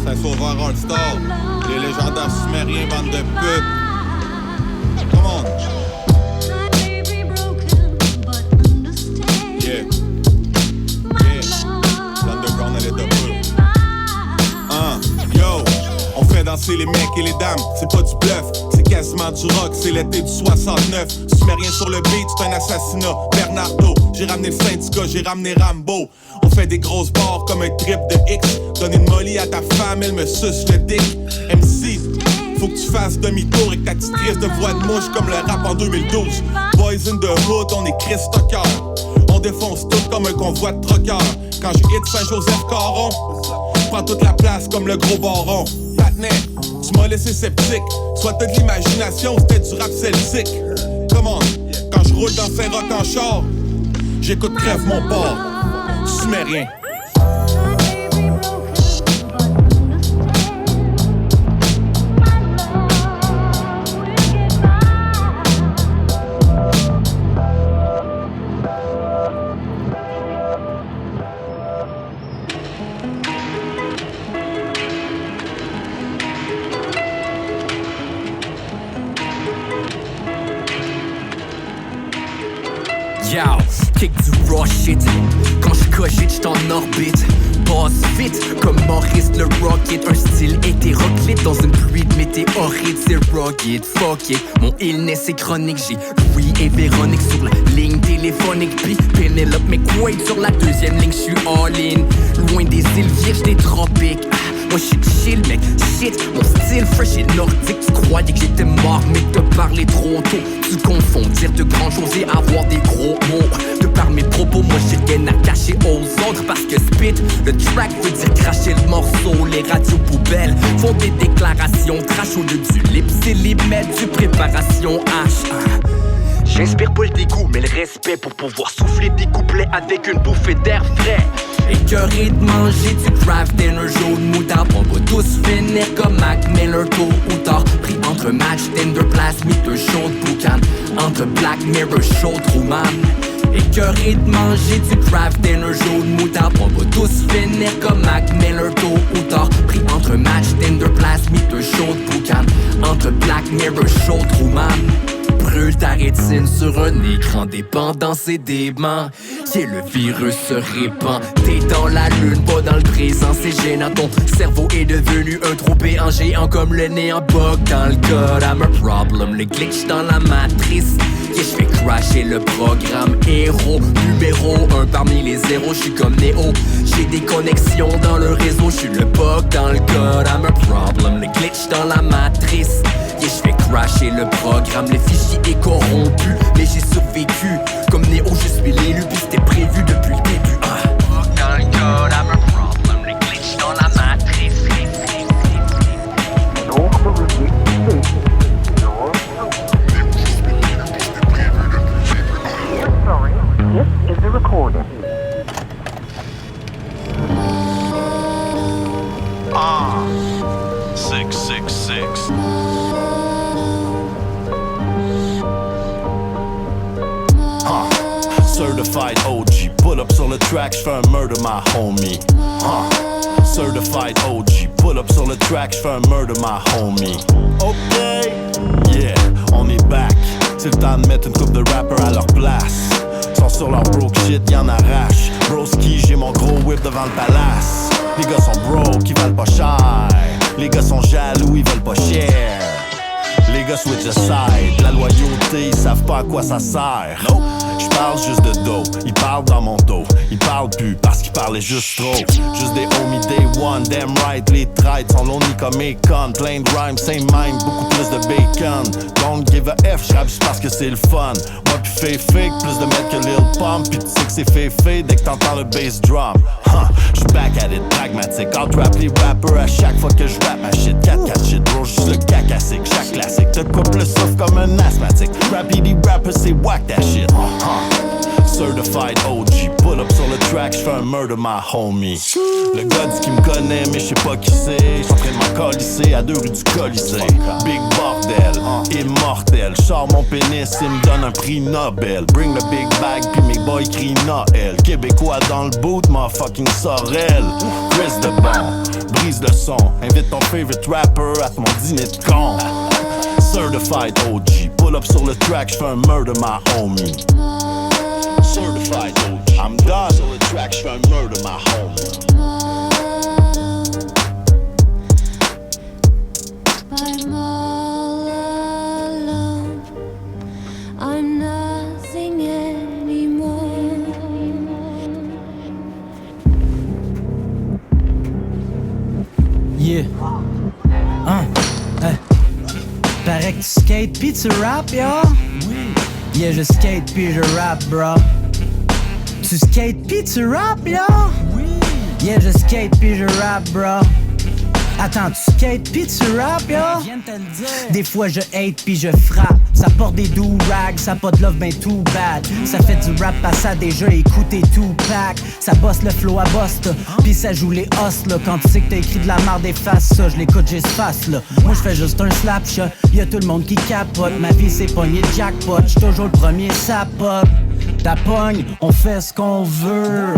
Saint-Sauveur All-Star. Les légendaires sumériens, bande de putes. Come on. Yeah. L'underground, elle est de peu. Yo, on fait danser les mecs et les dames. C'est pas du bluff, c'est quasiment du rock. C'est l'été du 69. Sumérien sur le beat, c'est un assassinat. Bernardo, j'ai ramené le syndicat, j'ai ramené Rambo. On fait des grosses barres comme un trip de X. Donne une molly à ta femme, elle me suce le dick. MC, faut que tu fasses demi-tour et que ta petite crise de voix de mouche comme le rap en 2012. Boys in the hood, on est Chris Tucker. On défonce tout comme un convoi de truckers. Quand je hit Saint-Joseph-Caron, prends toute la place comme le gros baron. Patnais, tu m'as laissé sceptique. Soit t'as de l'imagination ou c'était du rap celtique. Come on, quand je roule dans Saint-Roch en char, j'écoute Crève mon port. Sumérien. Yo, kick du raw shit. Quand j'cogite, j't'en orbite. Boss vite, comme Maurice le Rocket. Un style hétéroclite dans une pluie de météorites. C'est rugged, fuck it. Mon illness est chronique. J'ai Louis et Véronique sur la ligne téléphonique. Puis Penelope McQuaid sur la deuxième ligne. J'suis all-in, loin des îles vierges des tropiques. Moi j'suis chill mec, shit, mon style fresh et nordique. Tu croyais que j'étais mort mais te parler trop tôt. Tu confonds dire de grandes choses et avoir des gros mots. De par mes propos, moi j'ai rien à cacher aux autres. Parce que spit, le track veut dire cracher le morceau. Les radios poubelles font des déclarations trash au lieu du lip, c'est les mettre du préparation H. J'inspire pas le dégoût mais le respect pour pouvoir souffler des couplets avec une bouffée d'air frais. Écœuré de manger du craft dinner jaune moutarde. On va tous finir comme Mac Miller tôt ou tard. Pris entre match, Tinder, place, mythe, chaude boucan. Entre Black Mirror, show, Truman. Écœuré de manger du craft dinner jaune moutarde. On va tous finir comme Mac Miller tôt ou tard. Pris entre match, Tinder, place, mythe, chaude boucan. Entre Black Mirror, show, Truman. Brûle ta rétine sur un écran dépendant, c'est dément. Si le virus se répand, t'es dans la lune, pas dans le présent, c'est gênant. Ton cerveau est devenu un trou béant géant comme le néant. Bug dans le code, I'm a problem, le glitch dans la matrice. Yeah, j'fais crasher le programme héros. Numéro 1 parmi les zéros, j'suis comme Néo. J'ai des connexions dans le réseau, j'suis le bug dans le code, I'm a problem, le glitch dans la matrice. Yeah, j'fais crasher le programme, le fichier est corrompu. Mais j'ai survécu, comme Néo, je suis l'élu. Puis c'était prévu depuis le début. Dans le code, I'm a problem, le glitch dans la matrice. This is the recorder. 666. Certified OG, pull up sur le track, j'fais un murder my homie. Certified OG, pull up sur le track, j'fais un murder my homie. Ok, yeah, on est back. C'est le temps de mettre une coupe de rappers à leur place. Sont sur leur broke shit, y'en arrache. Broski, j'ai mon gros whip devant le palace. Les gars sont broke, ils valent pas cher. Les gars sont jaloux, ils veulent pas cher. Les gars switch de side. La loyauté, ils savent pas à quoi ça sert. Nope. J'parle juste de dos, ils parlent dans mon dos. Ils parlent plus parce qu'ils parlaient juste trop. Juste des homies day one, damn right. Les trades sont lonely comme Akon. Plein de rhymes, same mind, beaucoup plus de bacon. Don't give a F, j'rappe juste parce que c'est le fun. Moi pis fake, plus de mètres que Lil Pump. Pis tu sais que c'est fake dès que t'entends le bass drum. J'suis back at it, pragmatique. Out-rap les rappers à chaque fois que j'rappe ma shit. 4-4 shit, bro, j'suis le cacassique. Chaque classique te coupe le souffle comme un asthmatique. Rapidity rapper, c'est whack that shit. Certified OG, pull up sur le track, j'fais un murder my homie. Le gars dit qu'il me connaît, mais j'sais pas qui c'est. J'suis en train de m'encolisser à 2 rues du Colisée. Big bordel, immortel. J'sors mon pénis, il me donne un prix Nobel. Bring the big bag, puis mes boys crient Noël. Québécois dans le boot, motherfucking Sorel. Chris de bon, brise le son. Invite ton favorite rapper à ton dîner de con. Certified OG, pull up sur le track, j'fais un murder my homie. Certified OG, I'm done. Sur le track, j'fais un murder my homie. I'm all alone. I'm nothing anymore. Yeah. Paraît que tu skates pis tu rap, yo? Oui. Yeah, je skate pis je rap, bro. Tu skates pis tu rap, yo? Oui. Yeah, je skate pis je rap, bro. Attends, tu skates pis tu rap, yo? Des fois je hate pis je frappe. Ça porte des do-rags, ça pas de love ben too bad. Ça fait du rap à ça déjà écouter Tupac. Ça bosse le flow à Bosta, pis ça joue les os là. Quand tu sais que t'as écrit de la merde efface ça, je l'écoute juste face là. Moi je fais juste un slap shot, y'a tout le monde qui capote. Ma vie c'est pogner de jackpot, j'suis toujours le premier sapot. Ta pogne, on fait ce qu'on veut.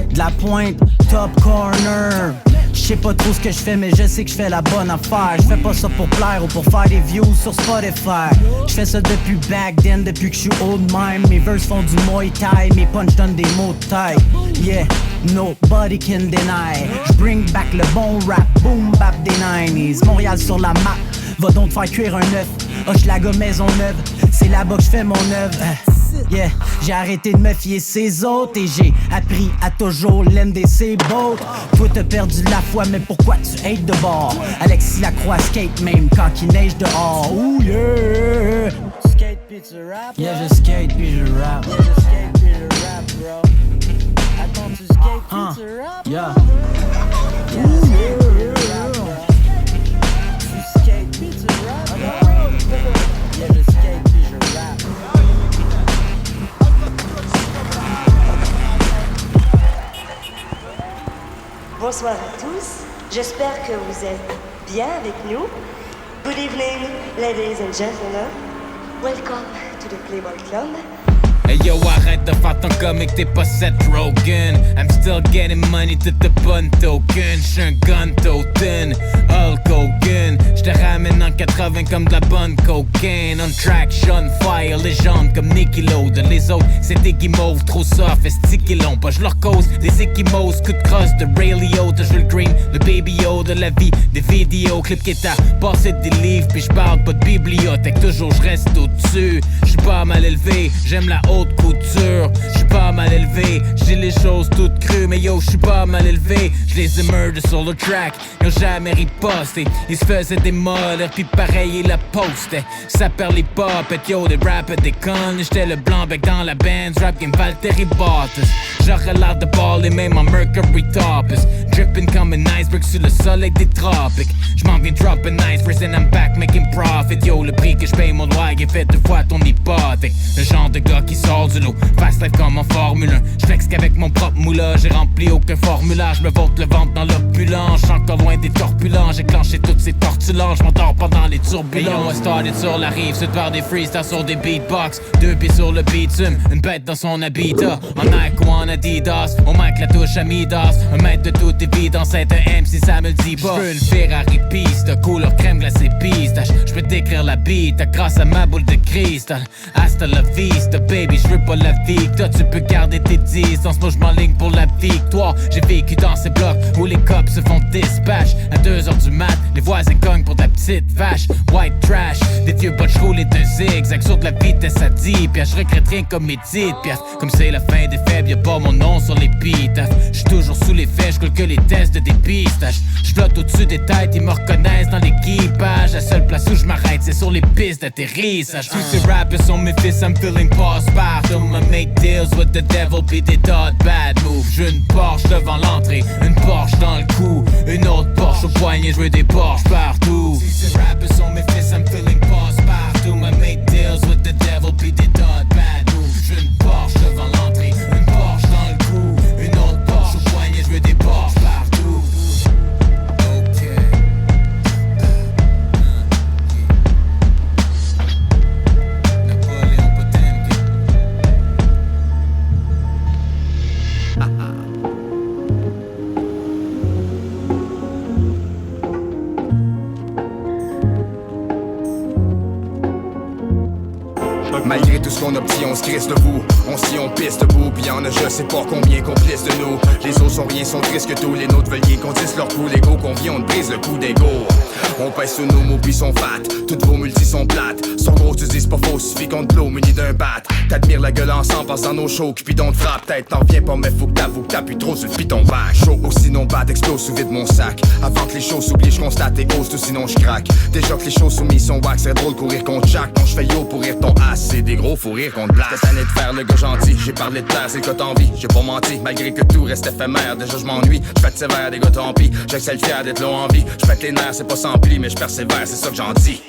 De la pointe, top corner. J'sais pas trop ce que j'fais mais je sais que j'fais la bonne affaire. J'fais pas ça pour plaire ou pour faire des views sur Spotify. J'fais ça depuis back then, depuis que j'suis old mime. Mes verses font du Muay Thai, mes punch donnent des mots de taille. Yeah, nobody can deny. J'bring back le bon rap, boom bap des 90s. Montréal sur la map, va donc te faire cuire un œuf. Hochelaga Maisonneuve, c'est là-bas que j'fais mon œuvre. Yeah, j'ai arrêté de me fier ses autres et j'ai appris à toujours l'aimer ses beaux. Toi t'as perdu la foi mais pourquoi tu hates de bord? Alexis Lacroix skate même quand il neige dehors. Ooh yeah. Skate pis tu rap, yeah je skate pis je rap. Yeah je skate pis je rap bro. Attends tu skate pis tu rap, yeah. Ooh yeah. Tu skate pis tu rap, yeah je skate pis je rap. Bonsoir à tous, j'espère que vous êtes bien avec nous. Good evening, ladies and gentlemen. Welcome to the Playboy Club. Hey yo, arrête de faire ton comic, t'es pas Seth Rogen. I'm still getting money to the bun token. J'suis un gun totem, Hulk Hogan. J'te ramène en 80 comme de la bonne cocaine. On track, Sean Fire, légende comme Nicky Lauda. Les autres, c'est des guimauves, trop soft, esti qu'ils l'ont pas. J'leur cause des équimos, coup de crosse de Ray Liotta. J'veux le green, le baby de la vie, des vidéos, clips qui t'a passé des livres. Pis j'parle pas de bibliothèque, toujours j'reste au-dessus. J'suis pas mal élevé, j'aime la haute couture, j'suis pas mal élevé, j'dis les choses toutes crues, mais yo j'suis pas mal élevé, j'les ai murder sur le track, ils ont jamais riposté, ils se faisaient des modeurs, pis pareil ils la postaient, ça perd les popettes, yo des rappers des connes, j'étais le blanc bec dans la band, rap game Valtteri Bottas, j'aurais l'air de baller même en Mercury Topless, dripping comme un iceberg sur le soleil des tropiques, j'm'en viens drop an iceberg and I'm back making profit, yo le prix que j'paye mon loyer fait 2 fois ton hypothèque, le genre de gars qui sort du lot, fast life comme en Formule 1. J'flex qu'avec mon propre moulage, j'ai rempli aucun formulaire. J'me vote le ventre dans l'opulence, j'suis encore loin des corpulents. J'ai clenché toutes ces tortulents, j'm'endors pendant les turbulences. I started sur la rive, se faire des freestyles sur des beatbox. 2 pieds sur le bitume, une bête dans son habitat. En Nike ou en Adidas, on manque la touche à Midas. Un mètre de toute évidence, être un MC ça me le dit pas. J'veux une Ferrari piste, couleur crème glacée pistache. J'peux décrire la beat grâce à ma boule de cristal. Hasta la vista, baby, j'veux pas la vie que toi tu peux garder tes distances. Moi j'm'enligne pour la victoire. J'ai vécu dans ces blocs où les cops se font dispatch. À 2h du mat, les voisins cognent pour ta petite vache. White trash, des vieux botches roulés de zigzag sur de la vitesse à 10 piastres. J'regrette rien comme mes petites piastres. Comme c'est la fin des faibles, y'a pas mon nom sur les pitafs. J'suis toujours sous les faits, j'coule que les tests de dépistage. J'flotte au-dessus des têtes, ils me reconnaissent dans l'équipage. La seule place où j'm'arrête, c'est sur les pistes d'atterrissage. Tous ces rappers sont mes fils, I'm feeling postpartum. I make deals with the devil, pis des tas de bad moves. J'veux une Porsche devant l'entrée, une Porsche dans le cou, une autre Porsche au poignet, j'veux des Porsches partout. Si ces rappers sont mes fils, I'm feeling postpartum. I make deals with the devil, pis des tas de bad moves. J'veux une Porsche devant l'entrée, une Porsche dans le cou, une autre Porsche au poignet, j'veux des Porsches partout. Malgré tout ce qu'on obtient, on se crisse debout. On se dit, on pisse debout, pis y'en a je sais pas combien complices de nous. Les autres sont rien, sont tristes que tous les nôtres veulent rien qu'on dise leur coup. L'ego qu'on vient, on te brise le coup d'ego. On pèse sur nos mots, puis sont fat. Toutes vos multis sont plates. Sont gros, tu dis c'est pas faux, suffit qu'on te l'eau muni d'un bat. T'admires la gueule ensemble, passe dans nos shows, Cupidon te frappe. Peut-être t'en reviens pas, mais faut que t'appuies trop sur le piton back. Chaud, aussi non bat, explose sous vide mon sac. Avant que les choses s'oublient, je constate et ghost, ou sinon je craque. Déjà que les choses soumises sont wax, c'est drôle courir contre Jack. Quand je fais yo pour rire ton ass, c'est des gros, faut rire contre blague. T'es tanné de faire le gars gentil, j'ai parlé de terre, c'est le cas t'envie. J'ai pas menti, malgré que tout reste éphémère. Déjà je m'ennuie, je fais sévère, des gars tant pis. J'excelle fier d'être long en vie. Je pète les nerfs, c'est pas sans pli, mais je persévère, c'est ça que j'en dis.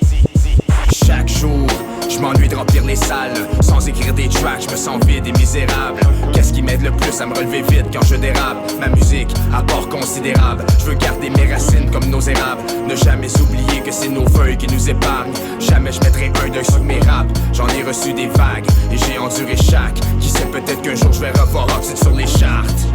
Chaque jour, je m'ennuie de remplir les salles. Sans écrire des tracks, je me sens vide et misérable. Qu'est-ce qui m'aide le plus à me relever vite quand je dérape? Ma musique, apport considérable. Je veux garder mes racines comme nos érables. Ne jamais oublier que c'est nos feuilles qui nous épargnent. Jamais je mettrai un deuil sur mes raps. J'en ai reçu des vagues et j'ai enduré chaque. Qui sait, peut-être qu'un jour je vais revoir Oxide sur les chartes.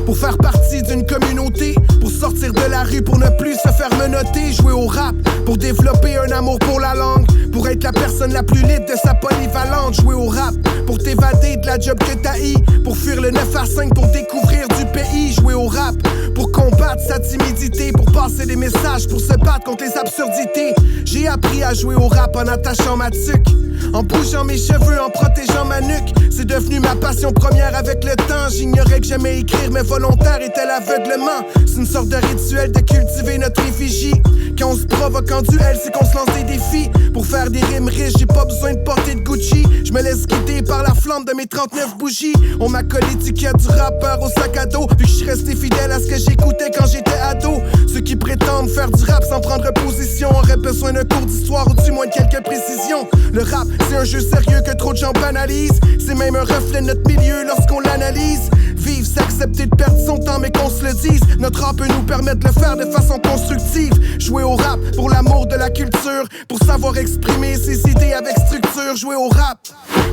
Pour faire partie d'une communauté, pour sortir de la rue, pour ne plus se faire menotter. Jouer au rap, pour développer un amour pour la langue, pour être la personne la plus libre de sa polyvalente. Jouer au rap, pour t'évader de la job que t'as eu, pour fuir le 9 à 5, pour découvrir du pays. Jouer au rap, pour combattre sa timidité, pour passer des messages, pour se battre contre les absurdités. J'ai appris à jouer au rap en attachant ma tuque, en bougeant mes cheveux, en protégeant ma nuque. C'est devenu ma passion première avec le temps. J'ignorais que j'aimais écrire, mais volontaire était l'aveuglement. C'est une sorte de rituel de cultiver notre effigie. Quand on se provoque en duel, c'est qu'on se lance des défis. Pour faire des rimes riches, j'ai pas besoin de porter de Gucci. Je me laisse guider par la flamme de mes 39 bougies. On m'a collé l'étiquette du rappeur au sac à dos, vu que je suis resté fidèle à ce que j'écoutais quand j'étais ado. Ceux qui prétendent faire du rap sans prendre position auraient besoin d'un cours d'histoire ou du moins de quelques précisions. Le rap, c'est un jeu sérieux que trop de gens banalisent. C'est même un reflet de notre milieu lorsqu'on l'analyse. Vivre, c'est accepter de perdre son temps, mais qu'on se le dise. Notre rap peut nous permettre de le faire de façon constructive. Jouer au rap pour l'amour de la culture, pour savoir exprimer ses idées avec structure. Jouer au rap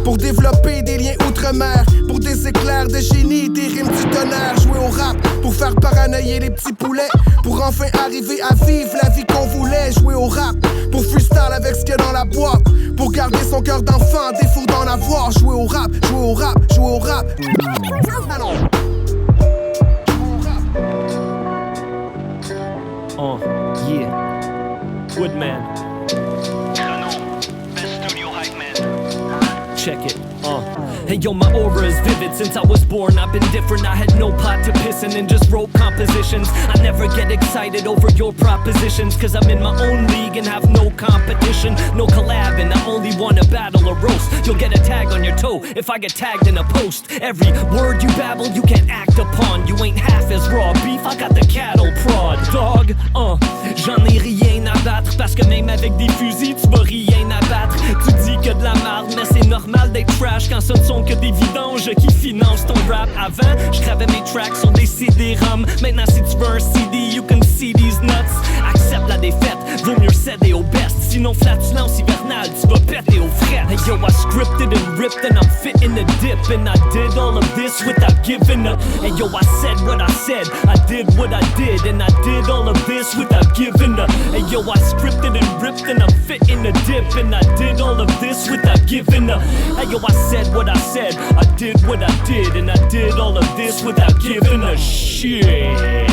pour développer des liens outre-mer, pour des éclairs de génie, des rimes du tonnerre. Jouer au rap pour faire paranoïer les petits poulets, pour enfin arriver à vivre la vie qu'on voulait. Jouer au rap pour freestyle avec ce qu'il y a dans la boîte, pour garder son cœur d'enfant, des fous d'en avoir. Jouer au rap, jouer au rap, jouer au rap. Yeah. Woodman. Best studio hype man. Check it. Hey yo, my aura is vivid. Since I was born, I've been different. I had no pot to piss in and just wrote compositions. I never get excited over your propositions, cause I'm in my own league and have no competition. No collabing, I only wanna battle or roast. You'll get a tag on your toe if I get tagged in a post. Every word you babble, you can't act upon. You ain't half as raw beef, I got the cattle prod. Dog, j'en ai rien à battre, parce que même avec des fusils, tu vas rien abattre. Tu dis que de la merde, mais c'est normal d'être trash quand ce ne sont que des vidanges qui financent ton rap. Avant, je gravais mes tracks sur des CD-ROM. Maintenant, si tu veux un CD, you can see these nuts. Accepte la défaite, vaut mieux céder au best. Sinon, flatulence hivernale, tu vas péter aux frettes. Hey yo, I scripted and ripped and I'm fitting the dip. And I did all of this without giving up. Hey yo, I said what I said, I did what I did. And I did all of this without giving up. Hey yo, I scripted and ripped and I'm fitting the dip. And I did all of this without giving up. Hey yo, I said what I said, I did what I did. And I did all of this without giving a shit.